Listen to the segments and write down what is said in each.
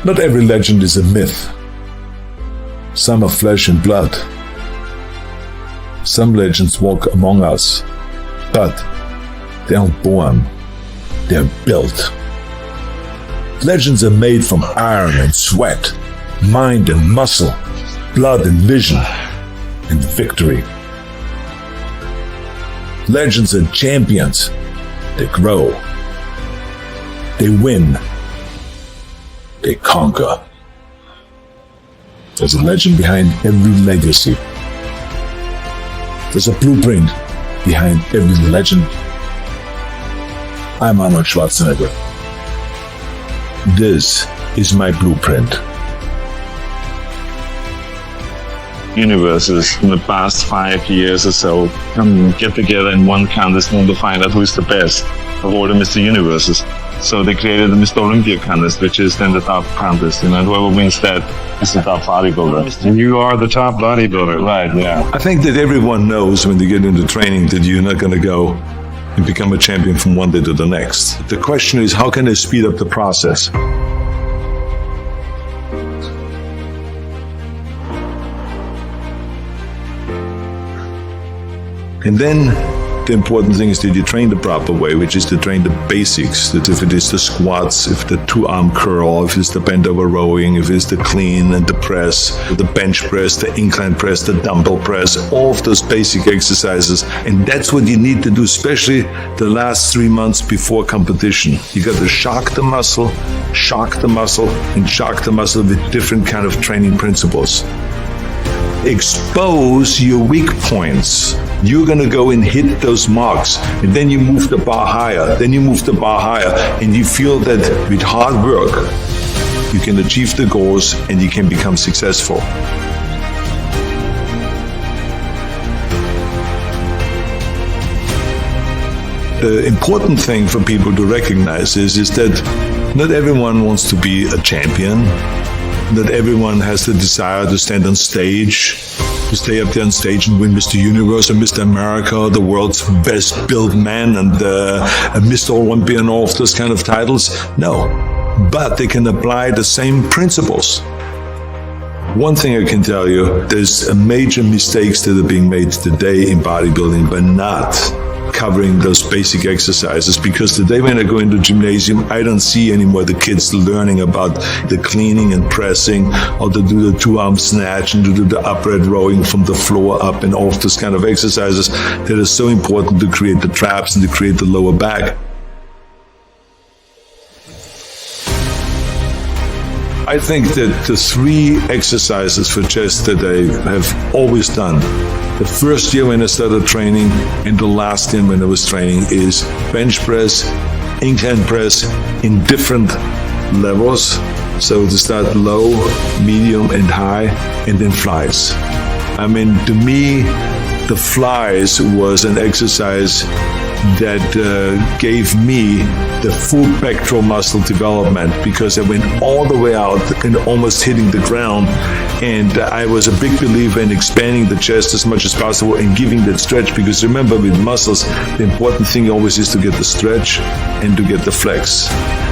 Not every legend is a myth. Some are flesh and blood. Some legends walk among us, but they aren't born, they're built. Legends are made from iron and sweat, mind and muscle, blood and vision, and victory. Legends are champions. They grow. They win. They conquer. There's a legend behind every legacy. There's a blueprint behind every legend. I'm Arnold Schwarzenegger. This is my blueprint. Universes in the past 5 years or so get together in one contest and to find out who is the best of all the Mr. Universes. So they created the Mr. Olympia contest, which is then the top contest, and whoever wins that is the top bodybuilder. And you are the top bodybuilder. Right, yeah. I think that everyone knows when they get into training that you're not going to go and become a champion from one day to the next. The question is, how can they speed up the process? And then the important thing is that you train the proper way, which is to train the basics. That if it is the squats, if the 2-arm curl, if it's the bent over rowing, if it's the clean and the press, the bench press, the incline press, the dumbbell press, all of those basic exercises. And that's what you need to do, especially the last 3 months before competition. You got to shock the muscle, and shock the muscle with different kind of training principles. Expose your weak points. You're going to go and hit those marks, and then you move the bar higher, and you feel that with hard work, you can achieve the goals and you can become successful. The important thing for people to recognize is that not everyone wants to be a champion. That everyone has the desire to stand on stage, to stay up there on stage and win Mr. Universe or Mr. America, the world's best built man, and Mr. Olympia and all of those kind of titles. No, but they can apply the same principles. One thing I can tell you, there's major mistakes that are being made today in bodybuilding by not covering those basic exercises, because today when I go into gymnasium, I don't see anymore the kids learning about the cleaning and pressing, or to do the 2-arm snatch and to do the upright rowing from the floor up and all of those kind of exercises that are so important to create the traps and to create the lower back. I think that the 3 exercises for chest that I have always done, the first year when I started training and the last year when I was training, is bench press, incline press in different levels. So to start low, medium and high, and then flies. I mean, to me, the flies was an exercise that gave me the full pectoral muscle development, because I went all the way out and almost hitting the ground. And I was a big believer in expanding the chest as much as possible and giving that stretch, because remember, with muscles, the important thing always is to get the stretch and to get the flex.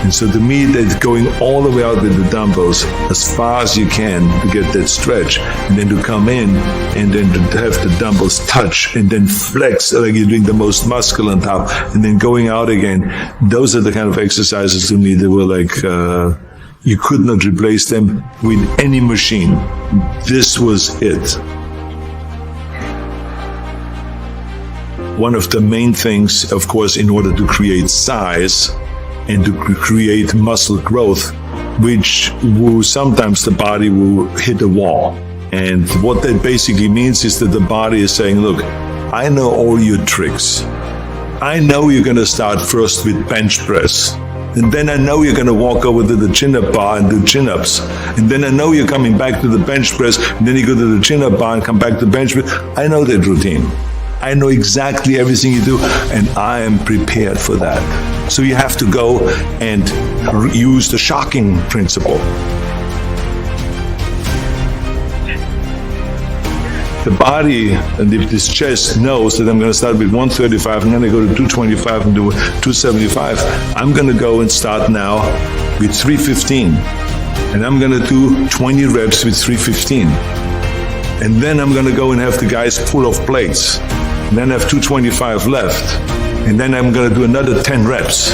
And so to me, that going all the way out with the dumbbells as far as you can to get that stretch, and then to come in and then to have the dumbbells touch and then flex like you're doing the most muscle on top, and then going out again. Those are the kind of exercises to me that were like, you could not replace them with any machine. This was it. One of the main things, of course, in order to create size and to create muscle growth, which will sometimes the body will hit a wall. And what that basically means is that the body is saying, look, I know all your tricks. I know you're going to start first with bench press. And then I know you're going to walk over to the chin-up bar and do chin-ups. And then I know you're coming back to the bench press, and then you go to the chin-up bar and come back to bench press. I know that routine. I know exactly everything you do, and I am prepared for that. So you have to go and use the shocking principle. The body and if this chest knows that I'm going to start with 135, I'm going to go to 225 and do 275. I'm going to go and start now with 315. And I'm going to do 20 reps with 315. And then I'm going to go and have the guys pull off plates. And then I have 225 left. And then I'm going to do another 10 reps.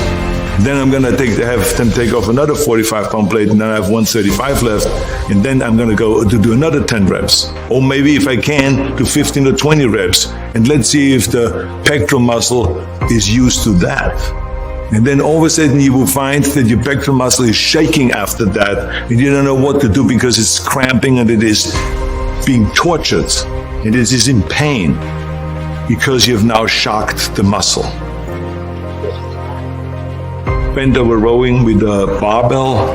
Then I'm going to have them take off another 45-pound plate, and then I have 135 left. And then I'm going to go to do another 10 reps. Or maybe if I can, do 15 or 20 reps. And let's see if the pectoral muscle is used to that. And then all of a sudden you will find that your pectoral muscle is shaking after that, and you don't know what to do because it's cramping and it is being tortured. And it is in pain because you have now shocked the muscle. Bend over rowing with a barbell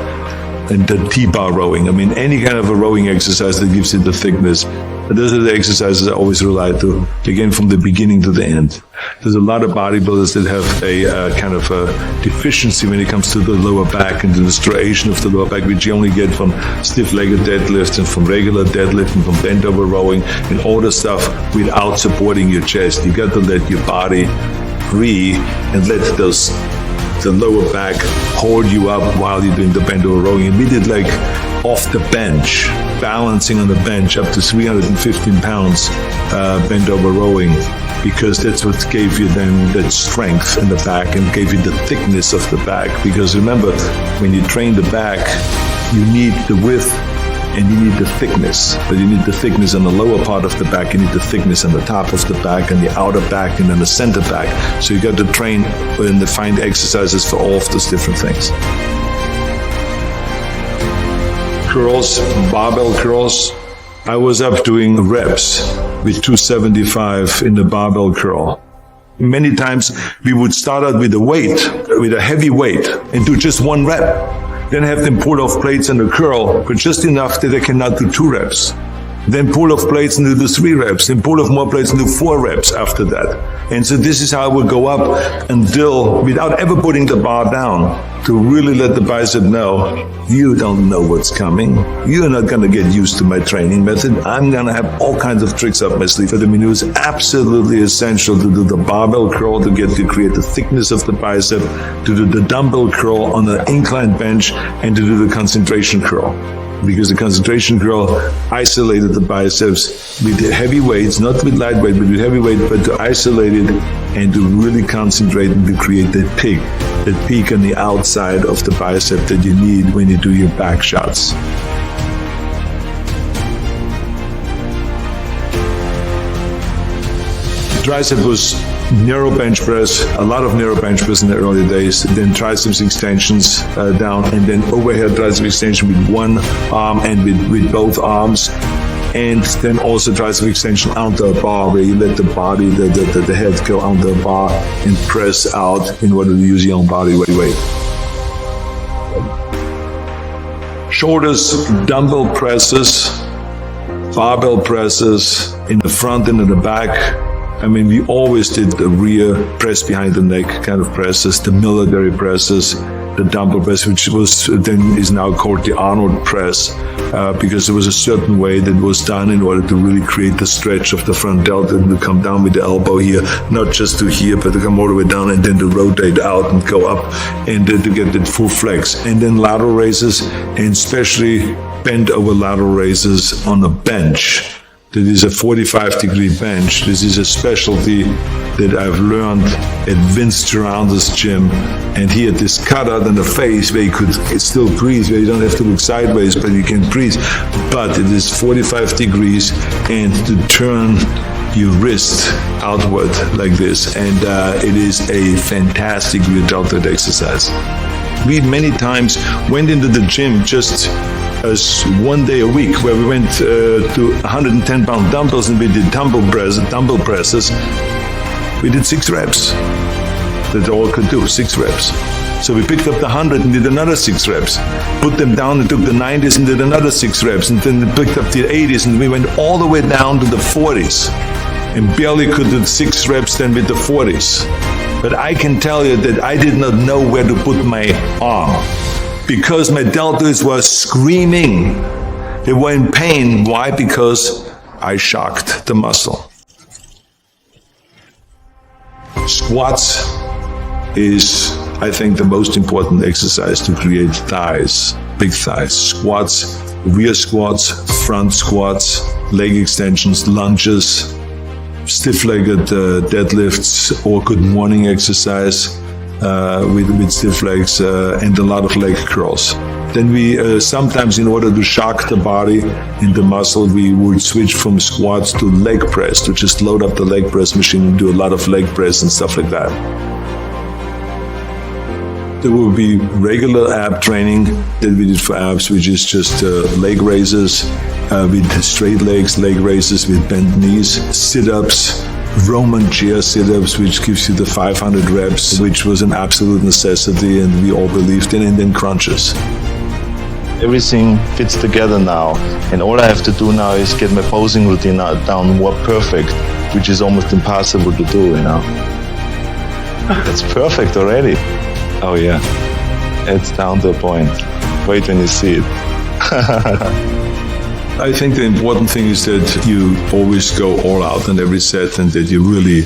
and the T-bar rowing. I mean, any kind of a rowing exercise that gives it the thickness. But those are the exercises I always rely to, again, from the beginning to the end. There's a lot of bodybuilders that have a kind of a deficiency when it comes to the lower back and the striation of the lower back, which you only get from stiff-legged deadlifts and from regular deadlift and from bent over rowing and all the stuff without supporting your chest. You got to let your body breathe and let the lower back hold you up while you're doing the bent over rowing. And we did like off the bench, balancing on the bench up to 315 pounds bent over rowing, because that's what gave you then that strength in the back and gave you the thickness of the back. Because remember, when you train the back, you need the width and you need the thickness, but you need the thickness on the lower part of the back, you need the thickness on the top of the back and the outer back and then the center back. So you got to train and find exercises for all of those different things. Curls, barbell curls. I was up doing reps with 275 in the barbell curl. Many times we would start out with a heavy weight and do just one rep. Then have them pull off plates and a curl, but just enough that they cannot do 2 reps. Then pull off plates and do 3 reps. Then pull off more plates and do 4 reps after that. And so this is how I would go up until, without ever putting the bar down, to really let the bicep know, you don't know what's coming. You're not going to get used to my training method. I'm going to have all kinds of tricks up my sleeve. But I mean, it was absolutely essential to do the barbell curl to create the thickness of the bicep, to do the dumbbell curl on an inclined bench, and to do the concentration curl. Because the concentration curl isolated the biceps with the heavy weights, not with light weight, but with heavy weight, but to isolate it and to really concentrate and to create that peak on the outside of the bicep that you need when you do your back shots. The tricep was narrow bench press, a lot of narrow bench press in the early days, then triceps extensions down, and then overhead tricep extension with one arm and with both arms, and then also tricep extension onto a bar where you let the body, the head go onto a bar and press out in order to use your own body weight. Shoulders, dumbbell presses, barbell presses in the front and in the back. I mean, we always did the rear press behind the neck kind of presses, the military presses, the dumbbell press, which is now called the Arnold press, because there was a certain way that was done in order to really create the stretch of the front delta and to come down with the elbow here, not just to here, but to come all the way down and then to rotate out and go up and to get that full flex. And then lateral raises, and especially bent over lateral raises on a bench. That is a 45-degree bench. This is a specialty that I've learned at Vince Gironda's gym. And he had this cutout on the face where you could still breathe, where you don't have to look sideways, but you can breathe. But it is 45 degrees, and to turn your wrist outward like this. And it is a fantastic rear deltoid exercise. We many times went into the gym just as one day a week, where we went to 110-pound dumbbells and we did dumbbell presses. We did 6 reps. That's all I could do, 6 reps. So we picked up the 100 and did another 6 reps. Put them down and took the 90s and did another 6 reps. And then we picked up the 80s and we went all the way down to the 40s. And barely could do 6 reps then with the 40s. But I can tell you that I did not know where to put my arm, because my deltoids were screaming. They were in pain. Why? Because I shocked the muscle. Squats is, I think, the most important exercise to create thighs. big thighs. Squats, rear squats, front squats, leg extensions, lunges, stiff-legged deadlifts, or good morning exercise with stiff legs, and a lot of leg curls. Then we sometimes, in order to shock the body and the muscle, we would switch from squats to leg press, to just load up the leg press machine and do a lot of leg press and stuff like that. There will be regular ab training that we did for abs, which is just leg raises with straight legs, leg raises with bent knees, sit-ups, Roman chair sit-ups, which gives you the 500 reps, which was an absolute necessity and we all believed in, and then crunches. Everything fits together now, and all I have to do now is get my posing routine down more perfect, which is almost impossible to do, you know. It's perfect already. Oh yeah, it's down to a point. Wait when you see it. I think the important thing is that you always go all out in every set, and that you really,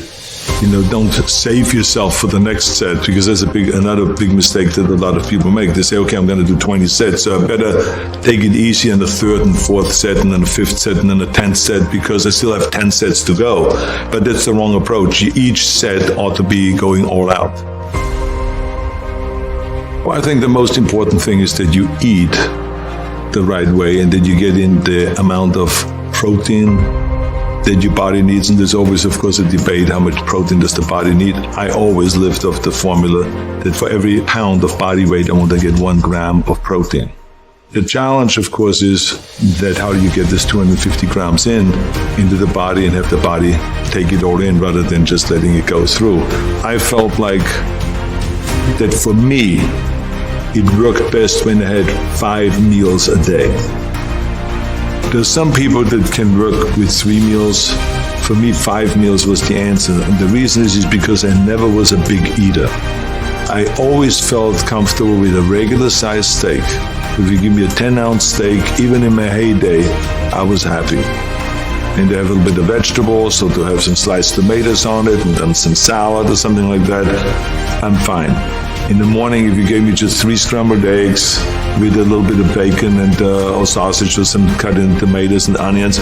don't save yourself for the next set, because that's another big mistake that a lot of people make. They say, okay, I'm going to do 20 sets, so I better take it easy in the third and fourth set, and then the fifth set, and then the 10th set, because I still have 10 sets to go. But that's the wrong approach. Each set ought to be going all out. Well, I think the most important thing is that you eat the right way, and that you get in the amount of protein that your body needs. And there's always, of course, a debate, how much protein does the body need? I always lived off the formula that for every pound of body weight, I want to get 1 gram of protein. The challenge, of course, is that how do you get this 250 grams into the body and have the body take it all in rather than just letting it go through. I felt like that for me, it worked best when I had 5 meals a day. There's some people that can work with 3 meals. For me, 5 meals was the answer. And the reason is because I never was a big eater. I always felt comfortable with a regular sized steak. If you give me a 10-ounce steak, even in my heyday, I was happy. And to have a little bit of vegetables, so to have some sliced tomatoes on it and then some salad or something like that, I'm fine. In the morning, if you gave me just 3 scrambled eggs with a little bit of bacon and or sausage or some cut in tomatoes and onions,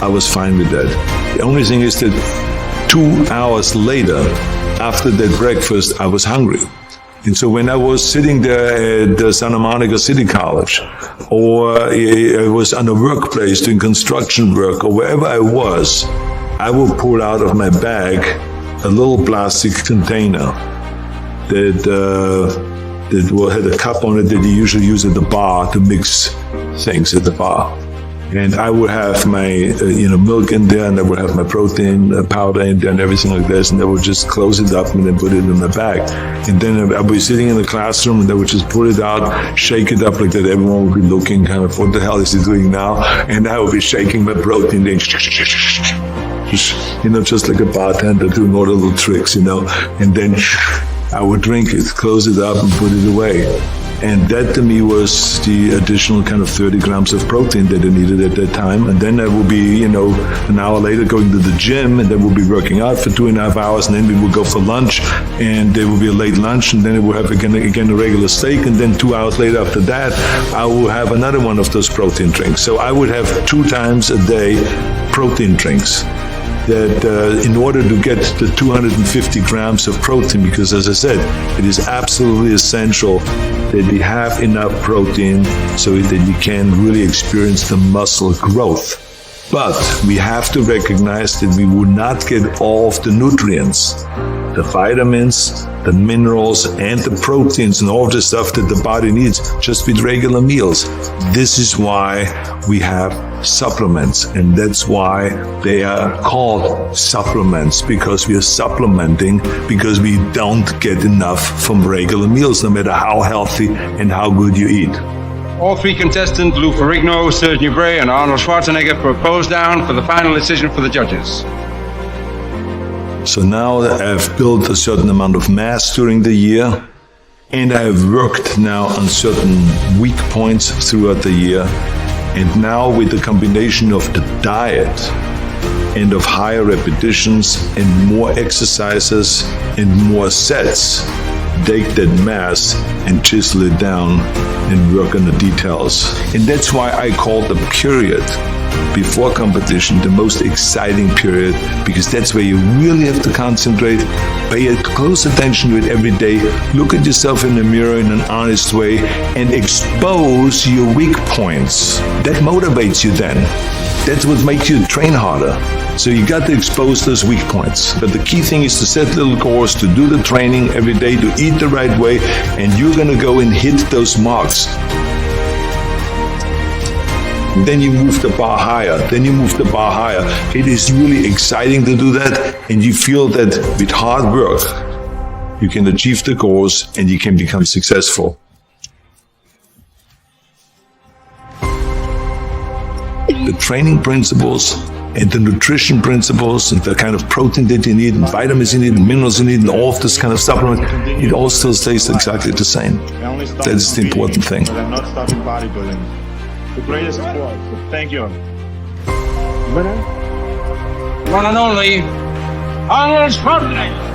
I was fine with that. The only thing is that 2 hours later, after that breakfast, I was hungry. And so when I was sitting there at Santa Monica City College, or I was on a workplace doing construction work, or wherever I was, I would pull out of my bag a little plastic container that had a cup on it that you usually use at the bar to mix things at the bar. And I would have my milk in there, and I would have my protein powder in there and everything like this, and I would just close it up and then put it in my bag. And then I would be sitting in the classroom, and I would just pull it out, shake it up like that. Everyone would be looking kind of, what the hell is he doing now? And I would be shaking my protein, then just like a bartender doing all the little tricks, and then I would drink it, close it up, and put it away. And that to me was the additional kind of 30 grams of protein that I needed at that time. And then I would be, an hour later going to the gym, and then we'll be working out for 2.5 hours, and then we would go for lunch, and there will be a late lunch, and then I will have again a regular steak, and then 2 hours later after that, I will have another one of those protein drinks. So I would have 2 times a day protein drinks. That in order to get the 250 grams of protein, because as I said, it is absolutely essential that you have enough protein so that you can really experience the muscle growth. But we have to recognize that we will not get all of the nutrients, the vitamins, the minerals, and the proteins, and all of the stuff that the body needs just with regular meals. This is why we have supplements, and that's why they are called supplements, because we are supplementing, because we don't get enough from regular meals, no matter how healthy and how good you eat. All 3 contestants, Lou Ferrigno, Serge Nubret, and Arnold Schwarzenegger, proposed down for the final decision for the judges. So now that I've built a certain amount of mass during the year, and I have worked now on certain weak points throughout the year, and now with the combination of the diet and of higher repetitions and more exercises and more sets, take that mass and chisel it down and work on the details. And that's why I call the period before competition the most exciting period, because that's where you really have to concentrate, pay close attention to it every day, look at yourself in the mirror in an honest way, and expose your weak points. That motivates you then. That's what makes you train harder. So you got to expose those weak points. But the key thing is to set little goals, to do the training every day, to eat the right way, and you're going to go and hit those marks. Then you move the bar higher. Then you move the bar higher. It is really exciting to do that, and you feel that with hard work, you can achieve the goals and you can become successful. The training principles and the nutrition principles and the kind of protein that you need and vitamins you need and minerals you need and all of this kind of supplement, it all still stays exactly the same. That is the important thing. But I'm not stopping bodybuilding. The greatest sport. So thank you. One and only Arnold Schwarzenegger.